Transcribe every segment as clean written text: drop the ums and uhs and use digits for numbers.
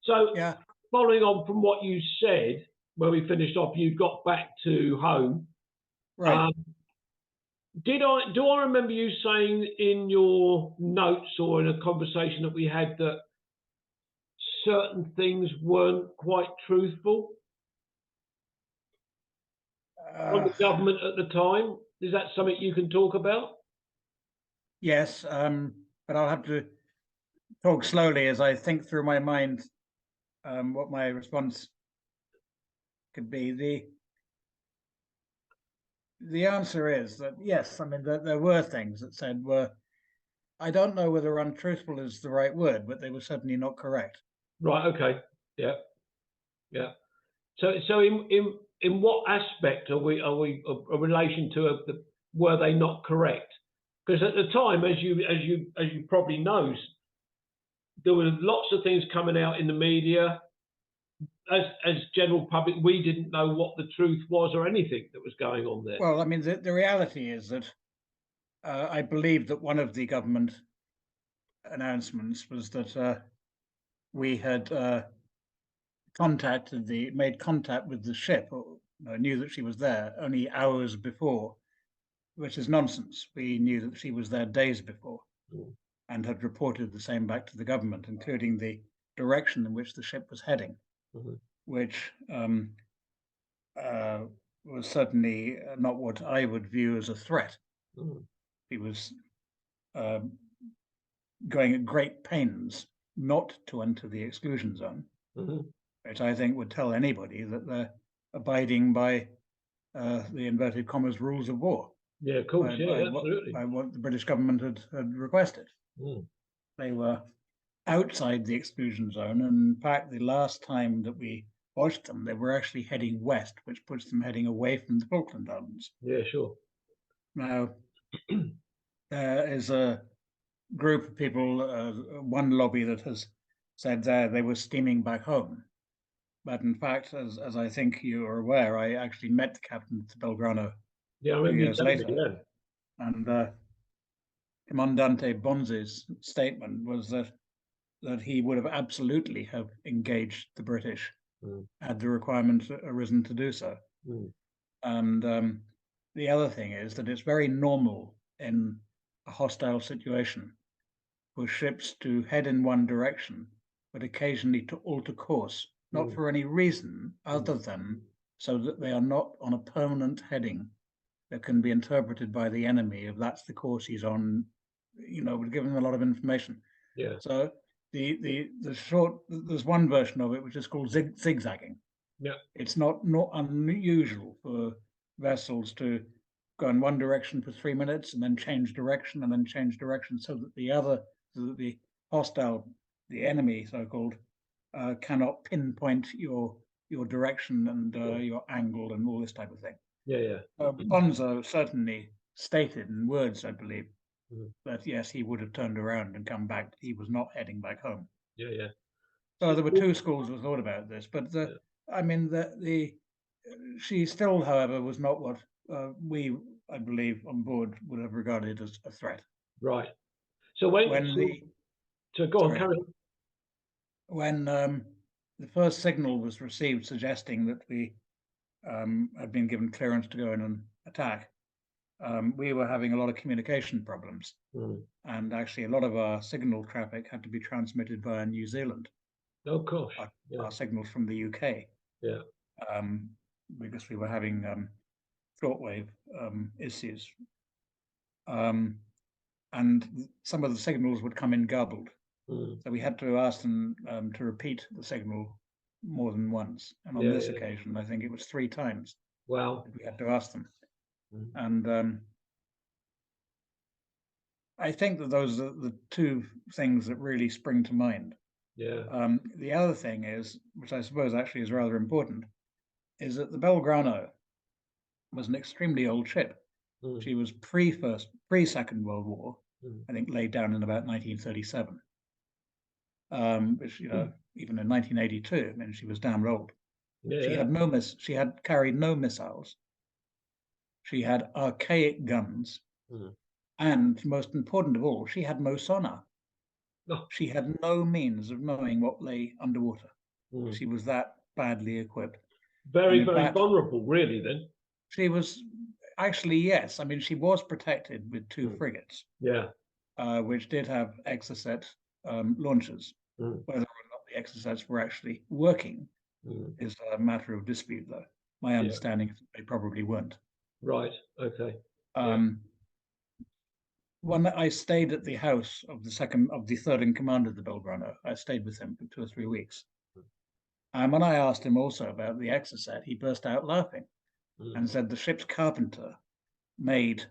So, Yeah. following on from what you said, where we finished off, you got back to home. Right. Do I remember you saying in your notes or in a conversation that we had that certain things weren't quite truthful from the government at the time? Is that something you can talk about? Yes, but I'll have to talk slowly as I think through my mind what my response could be. The answer is that yes, I mean there were things that said were, I don't know whether untruthful is the right word, but they were certainly not correct. Right. Okay. Yeah. Yeah. So in what aspect are we a relation to were they not correct? Because at the time, as you probably know, there were lots of things coming out in the media. As general public, we didn't know what the truth was or anything that was going on there. Well, I mean, the reality is that I believe that one of the government announcements was that we had made contact with the ship, or knew that she was there only hours before, which is nonsense. We knew that she was there days before and had reported the same back to the government, including the direction in which the ship was heading, which was certainly not what I would view as a threat. He was going at great pains not to enter the exclusion zone, which I think would tell anybody that they're abiding by the inverted commas rules of war. Yeah, of course, absolutely. By what the British government had requested. They were outside the exclusion zone, and in fact, the last time that we watched them, they were actually heading west, which puts them heading away from the Falkland Islands. Yeah, sure. Now, there is a group of people, one lobby that has said they were steaming back home. But in fact, as I think you are aware, I actually met the captain at Belgrano 2 years later. And Commandante Bonzi's statement was that he would have absolutely have engaged the British had the requirement arisen to do so. And the other thing is that it's very normal in a hostile situation for ships to head in one direction, but occasionally to alter course, not for any reason other than so that they are not on a permanent heading that can be interpreted by the enemy if that's the course he's on. Would give them a lot of information. Yeah. So there's one version of it which is called zigzagging. Yeah. It's not unusual for vessels to go in one direction for 3 minutes and then change direction and then change direction so that the hostile, the enemy so-called, cannot pinpoint your direction and your angle and all this type of thing. Yeah. Bonzo certainly stated in words, I believe, that yes, he would have turned around and come back. He was not heading back home. Yeah. So there were two schools of thought about this, but she still, however, was not what we, I believe, on board would have regarded as a threat. Right. So go on, carry on. When the first signal was received suggesting that we had been given clearance to go in and attack, we were having a lot of communication problems, and actually a lot of our signal traffic had to be transmitted via New Zealand. Oh gosh. Our signals from the UK. Yeah. Because we were having shortwave issues, and some of the signals would come in garbled. So we had to ask them to repeat the signal more than once, and on this occasion, I think it was 3 times. Wow. We had to ask them. And I think that those are the two things that really spring to mind. Yeah. The other thing is, which I suppose actually is rather important, is that the Belgrano was an extremely old ship. She was pre-Second World War, I think laid down in about 1937. Which, even in 1982, I mean, she was damn old. Yeah. She had carried no missiles. She had archaic guns, and most important of all, she had no sonar. She had no means of knowing what lay underwater. She was that badly equipped. Very, very vulnerable, really, then. She was actually, yes. I mean, she was protected with 2 frigates. Yeah. Which did have Exocet launchers. Whether or not the Exocets were actually working is a matter of dispute, though. My understanding is that they probably weren't. Right. Okay. When I stayed at the house of the third in command of the Belgrano, I stayed with him for 2 or 3 weeks. And when I asked him also about the Exocet, he burst out laughing and said the ship's carpenter made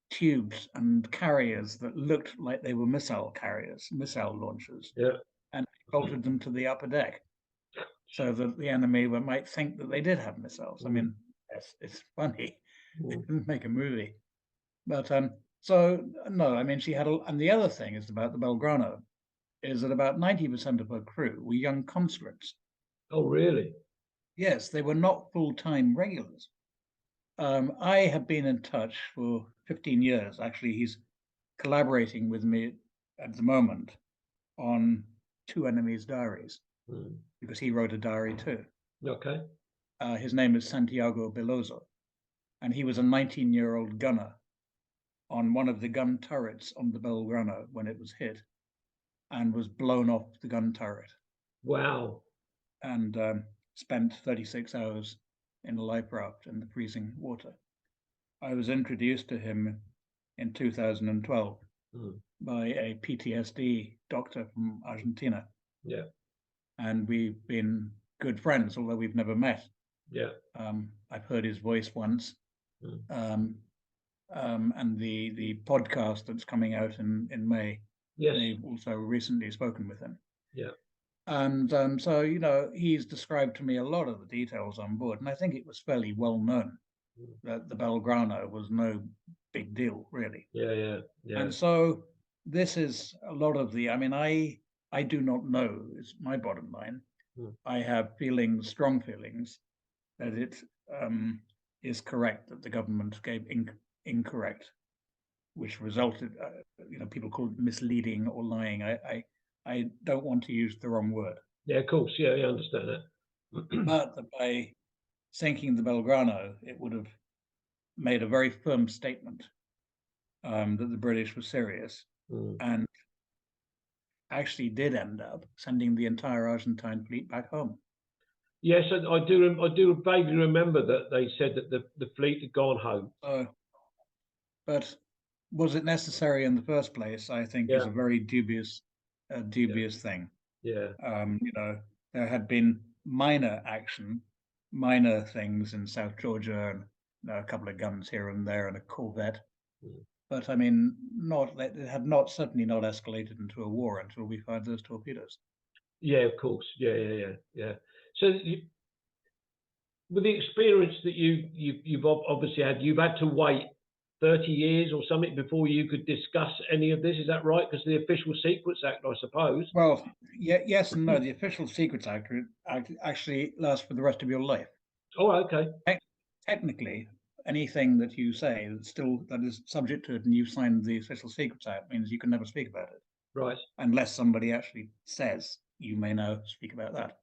tubes and carriers that looked like they were missile launchers, and bolted them to the upper deck so that the enemy might think that they did have missiles. I mean, it's funny. They didn't make a movie. But so, no, I mean, she had and the other thing is about the Belgrano, is that about 90% of her crew were young conscripts. Oh, really? Yes, they were not full-time regulars. I have been in touch for 15 years. Actually, he's collaborating with me at the moment on 2 enemies' diaries because he wrote a diary too. Okay. His name is Santiago Beloso, and he was a 19-year-old gunner on one of the gun turrets on the Belgrano when it was hit and was blown off the gun turret. Wow. And spent 36 hours in a life raft in the freezing water. I was introduced to him in 2012 by a PTSD doctor from Argentina. Yeah. And we've been good friends, although we've never met. Yeah. I've heard his voice once. And the podcast that's coming out in May, they've also recently spoken with him. Yeah. And so, you know, he's described to me a lot of the details on board, and I think it was fairly well known that the Belgrano was no big deal, really. Yeah. And so this is a lot of the, I mean, I do not know, it's my bottom line. I have strong feelings that it is correct that the government gave incorrect, which resulted, you know, people call it misleading or lying. I don't want to use the wrong word. Yeah, of course. Yeah, I understand that. But by sinking the Belgrano, it would have made a very firm statement that the British were serious and actually did end up sending the entire Argentine fleet back home. Yes, I do vaguely remember that they said that the fleet had gone home. But was it necessary in the first place? I think is a very dubious thing. Yeah. You know, there had been minor things in South Georgia, and a couple of guns here and there, and a corvette. But I mean, it had certainly not escalated into a war until we fired those torpedoes. Yeah, of course. Yeah. So, with the experience that you've obviously had, you've had to wait 30 years or something before you could discuss any of this. Is that right? Because the Official Secrets Act, I suppose. Well, yes and no. The Official Secrets Act actually lasts for the rest of your life. Oh, okay. Technically, anything that you say that is subject to it, and you signed the Official Secrets Act, means you can never speak about it. Right. Unless somebody actually says you may now speak about that.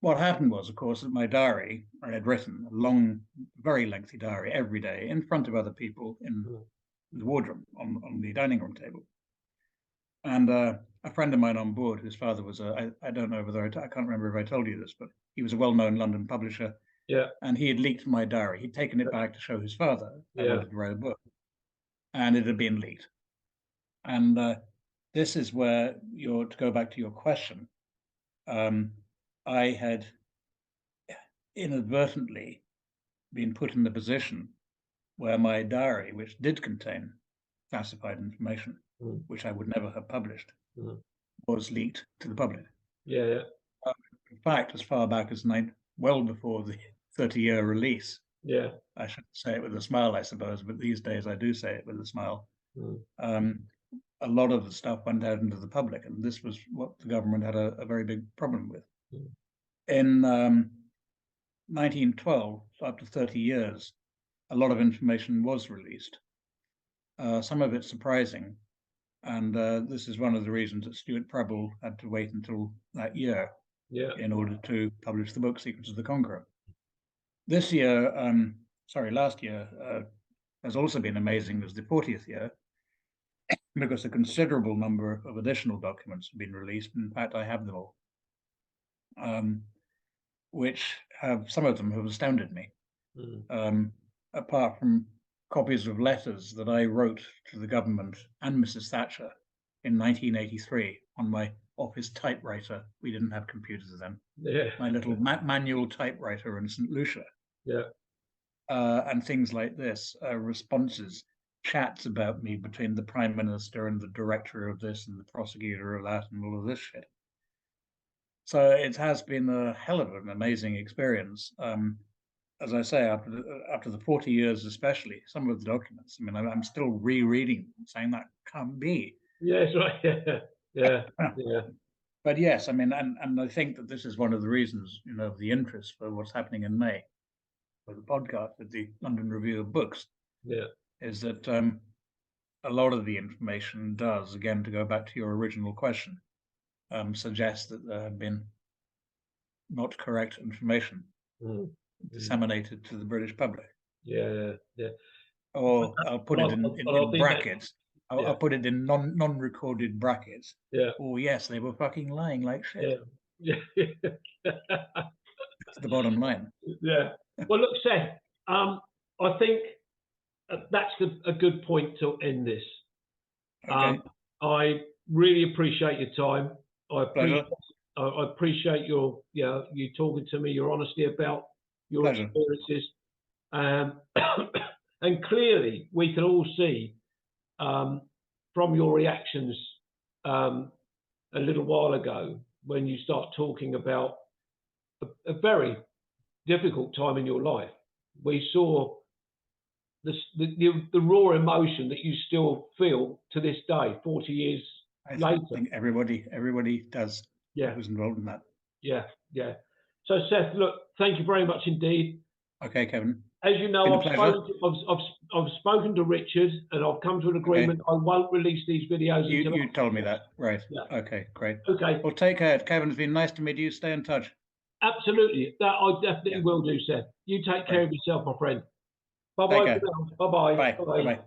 What happened was, of course, that my diary, I had written a long, very lengthy diary every day in front of other people in the wardroom on the dining room table. And a friend of mine on board, whose father was I don't know whether I can't remember if I told you this, but he was a well-known London publisher. Yeah. And he had leaked my diary. He'd taken it back to show his father. I wanted to write a book. And it had been leaked. And this is where to go back to your question. I had inadvertently been put in the position where my diary, which did contain classified information, which I would never have published, was leaked to the public. Yeah. In fact, as far back as well before the 30-year release. Yeah. I shouldn't say it with a smile, I suppose, but these days I do say it with a smile. A lot of the stuff went out into the public, and this was what the government had a very big problem with. In 1912, after 30 years, a lot of information was released. Some of it surprising, and this is one of the reasons that Stuart Preble had to wait until that year in order to publish the book Secrets of the Conqueror. This year, last year, has also been amazing as the 40th year, because a considerable number of additional documents have been released. In fact, I have them all, which some of them have astounded me. Apart from copies of letters that I wrote to the government and Mrs. Thatcher in 1983 on my office typewriter. We didn't have computers then. My little manual typewriter in St. Lucia. And things like this, responses, chats about me between the Prime Minister and the director of this and the prosecutor of that and all of this shit. So it has been a hell of an amazing experience. As I say, after the 40 years especially, some of the documents, I mean, I'm still rereading them, saying that can't be. Yes, right. Yeah. But yes, I mean, and I think that this is one of the reasons, of the interest for what's happening in May, for the podcast at the London Review of Books, is that a lot of the information does, again, to go back to your original question, suggest that there had been not correct information disseminated to the British public. Or I'll put it in brackets. I'll put it in non-recorded brackets. Oh yes, they were fucking lying like shit. That's the bottom line. Well, look, Seth, I think that's a good point to end this. Okay. I really appreciate your time. I appreciate your, you talking to me, your honesty about your experiences. And clearly, we can all see from your reactions a little while ago, when you start talking about a very difficult time in your life, we saw the raw emotion that you still feel to this day, 40 years later. I think everybody does. Who's involved in that. So Seth, look, thank you very much indeed. Okay, Kevin. As you know, I've spoken to Richard, and I've come to an agreement. I won't release these videos. You told me that, right? Okay, great. Okay. Well, take care, Kevin. It's been nice to meet you. Stay in touch. Absolutely, that I definitely will do, Seth. You take care of yourself, my friend. Bye bye. Bye bye. Bye bye.